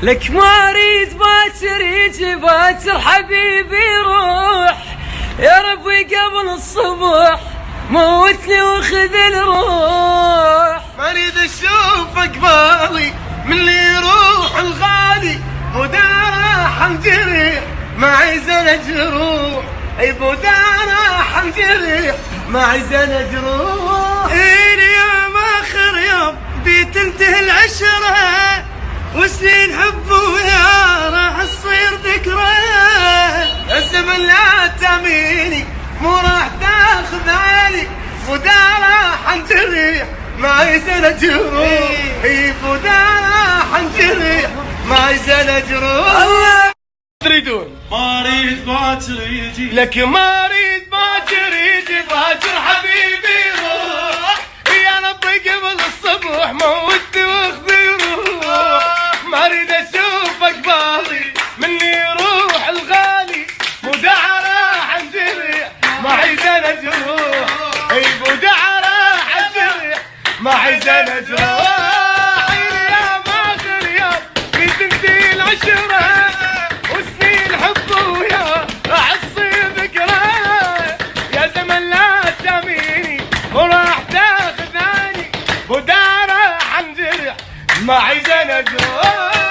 لك ما اريد باكر يجي باكر حبيبي روح، يا ربي قبل الصبح موتني وخذ الروح. ما اريد اشوف اقبالي من اللي يروح الغالي، بودانا حنجريح معي زين جروح، اي بودانا حنجريح معي زين جروح. اليوم اخر يوم بتنتهي العشرة، وسنين حب ويا راح تصير ذكرى. الزمن لا تاميني مو راح تاخذ علي، بودانا حنجريح معي زين جروح، اي بودانا حنجريح معي زين جروح. تريدون ما اريد باكر يجي، لك ما اريد باكر يجي باكر حبيبي روح، يا ربي قبل الصبح موتني واخذ روح. ما اريد اشوف اقبالي مني يروح الغالي، بوداعة حنجريح معي زين جروح، اي بوداعة حنجريح معي زين جروح. اليوم اخر يوم بتنتهي العشرة، وسنين حب ويا راح تصير ذكرى. يا زمن لا تاميني وراح تاخذ عني، بوداعة حنجريح معي زين جروح.